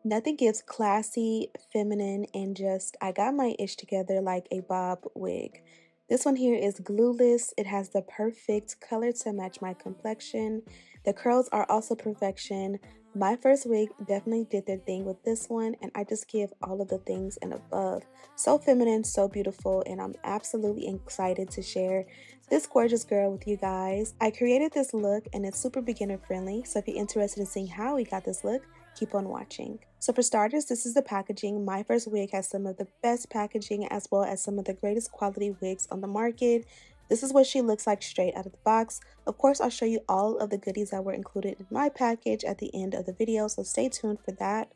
Nothing gives classy, feminine, and just I got my ish together like a bob wig. This one here is glueless. It has the perfect color to match my complexion. The curls are also perfection. My first wig definitely did their thing with this one, and I just give all of the things and above. So feminine, so beautiful, and I'm absolutely excited to share this gorgeous girl with you guys. I created this look and it's super beginner friendly, so if you're interested in seeing how we got this look, keep on watching. So for starters, this is the packaging. My First Wig has some of the best packaging as well as some of the greatest quality wigs on the market. This is what she looks like straight out of the box. Of course, I'll show you all of the goodies that were included in my package at the end of the video, so stay tuned for that.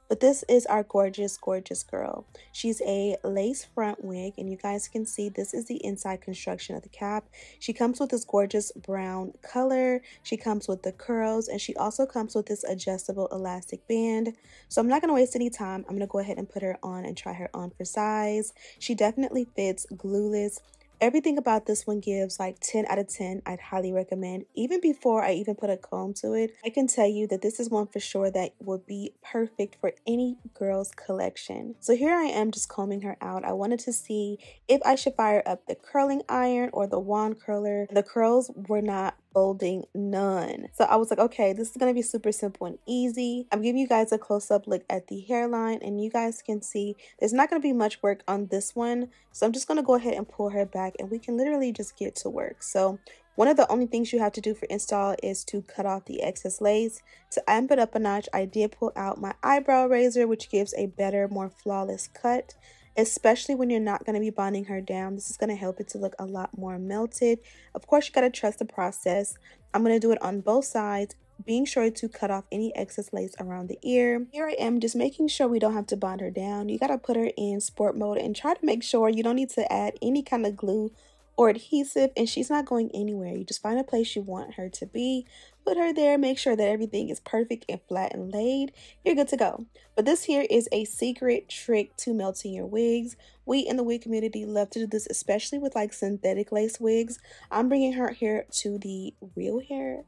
But this is our gorgeous, gorgeous girl. She's a lace front wig, and you guys can see this is the inside construction of the cap. She comes with this gorgeous brown color. She comes with the curls, and she also comes with this adjustable elastic band. So I'm not going to waste any time. I'm going to go ahead and put her on and try her on for size. She definitely fits glueless. Everything about this one gives like 10 out of 10. I'd highly recommend. Even before I even put a comb to it, I can tell you that this is one for sure that would be perfect for any girl's collection. So here I am just combing her out. I wanted to see if I should fire up the curling iron or the wand curler. The curls were not folding, none. So I was like, okay, this is going to be super simple and easy. I'm giving you guys a close-up look at the hairline, and you guys can see there's not going to be much work on this one. So I'm just going to go ahead and pull her back and we can literally just get to work. So one of the only things you have to do for install is to cut off the excess lace. To amp it up a notch, I did pull out my eyebrow razor, which gives a better, more flawless cut. Especially when you're not going to be bonding her down. This is going to help it to look a lot more melted. Of course, you got to trust the process. I'm going to do it on both sides, being sure to cut off any excess lace around the ear. Here I am just making sure we don't have to bond her down. You got to put her in sport mode and try to make sure you don't need to add any kind of glue or adhesive, and she's not going anywhere. You just find a place you want her to be, put her there, make sure that everything is perfect and flat and laid. You're good to go. But this here is a secret trick to melting your wigs. We in the wig community love to do this, especially with like synthetic lace wigs. I'm bringing her here to the real hair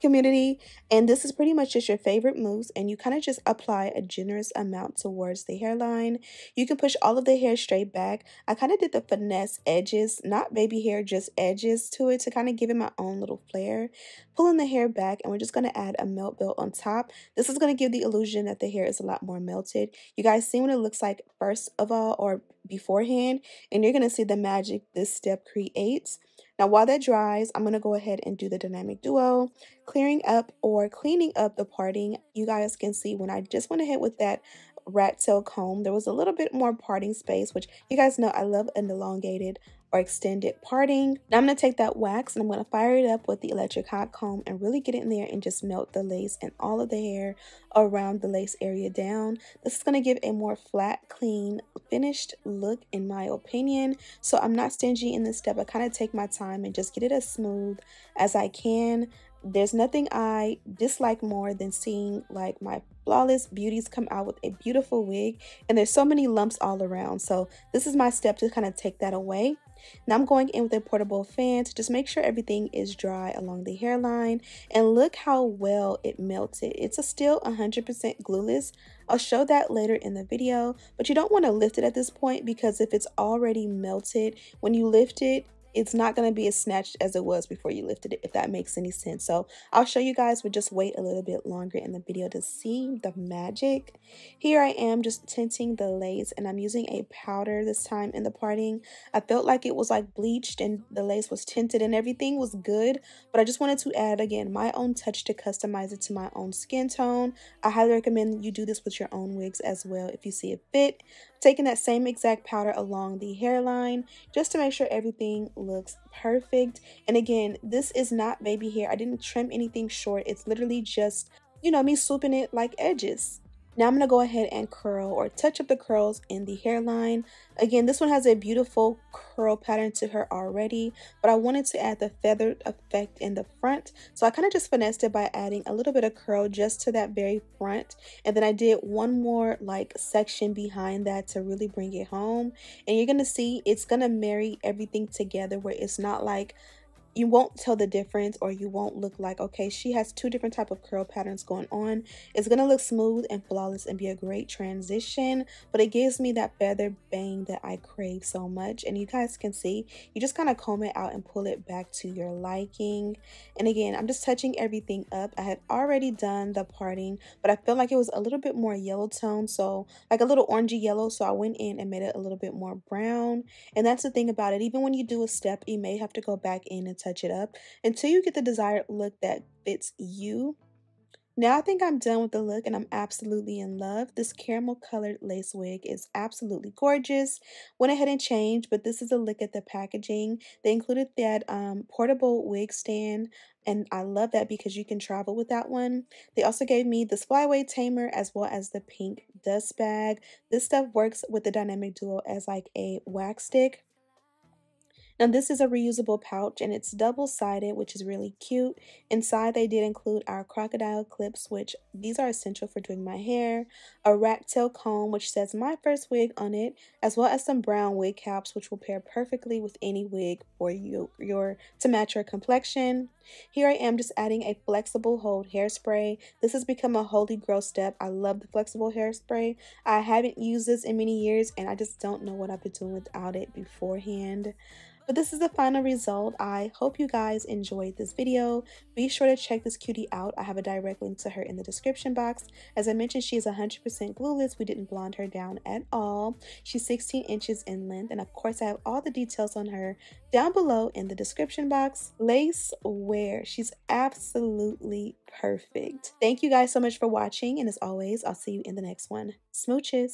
community, and this is pretty much just your favorite mousse, and you kind of just apply a generous amount towards the hairline. You can push all of the hair straight back. I kind of did the finesse edges, not baby hair, just edges to it to kind of give it my own little flair. Pulling the hair back, and we're just going to add a melt belt on top. This is going to give the illusion that the hair is a lot more melted. You guys see what it looks like first of all or beforehand, and you're going to see the magic this step creates. Now, while that dries, I'm going to go ahead and do the dynamic duo, clearing up or cleaning up the parting. You guys can see when I just went ahead with that rat tail comb, there was a little bit more parting space, which you guys know I love an elongated or extended parting. Now I'm going to take that wax and I'm going to fire it up with the electric hot comb and really get in there and just melt the lace and all of the hair around the lace area down. This is going to give a more flat, clean, finished look in my opinion. So I'm not stingy in this step. I kind of take my time and just get it as smooth as I can. There's nothing I dislike more than seeing like my flawless beauties come out with a beautiful wig and there's so many lumps all around. So this is my step to kind of take that away. Now I'm going in with a portable fan to just make sure everything is dry along the hairline, and look how well it melted. It's still 100% glueless. I'll show that later in the video, but you don't want to lift it at this point because if it's already melted, when you lift it, it's not going to be as snatched as it was before you lifted it, if that makes any sense. So I'll show you guys, but just wait a little bit longer in the video to see the magic. Here I am just tinting the lace, and I'm using a powder this time in the parting. I felt like it was like bleached and the lace was tinted and everything was good, but I just wanted to add again my own touch to customize it to my own skin tone. I highly recommend you do this with your own wigs as well if you see it fit. Taking that same exact powder along the hairline just to make sure everything looks perfect. And again, this is not baby hair. I didn't trim anything short. It's literally just, you know, me swooping it like edges. Now I'm going to go ahead and curl or touch up the curls in the hairline. Again, this one has a beautiful curl pattern to her already, but I wanted to add the feathered effect in the front. So I kind of just finessed it by adding a little bit of curl just to that very front. And then I did one more like section behind that to really bring it home. And you're going to see it's going to marry everything together where it's not like you won't tell the difference, or you won't look like, okay, she has two different type of curl patterns going on. It's gonna look smooth and flawless and be a great transition, but it gives me that feather bang that I crave so much. And you guys can see, you just kind of comb it out and pull it back to your liking. And again, I'm just touching everything up. I had already done the parting, but I felt like it was a little bit more yellow tone, so like a little orangey yellow, so I went in and made it a little bit more brown. And that's the thing about it, even when you do a step, you may have to go back in and touch it up until you get the desired look that fits you. Now I think I'm done with the look and I'm absolutely in love. This caramel colored lace wig is absolutely gorgeous. Went ahead and changed, but this is a look at the packaging. They included that portable wig stand, and I love that because you can travel with that one. They also gave me this flyway tamer as well as the pink dust bag. This stuff works with the dynamic duo as like a wax stick. Now this is a reusable pouch and it's double-sided, which is really cute. Inside they did include our crocodile clips, which these are essential for doing my hair, a rat tail comb which says My First Wig on it, as well as some brown wig caps which will pair perfectly with any wig for your to match your complexion. Here I am just adding a flexible hold hairspray. This has become a holy grail step. I love the flexible hairspray. I haven't used this in many years and I just don't know what I've been doing without it beforehand. But this is the final result. I hope you guys enjoyed this video. Be sure to check this cutie out. I have a direct link to her in the description box. As I mentioned, she is 100% glueless. We didn't blonde her down at all. She's 16 inches in length. And of course, I have all the details on her down below in the description box. Lace wear. She's absolutely perfect. Thank you guys so much for watching. And as always, I'll see you in the next one. Smooches.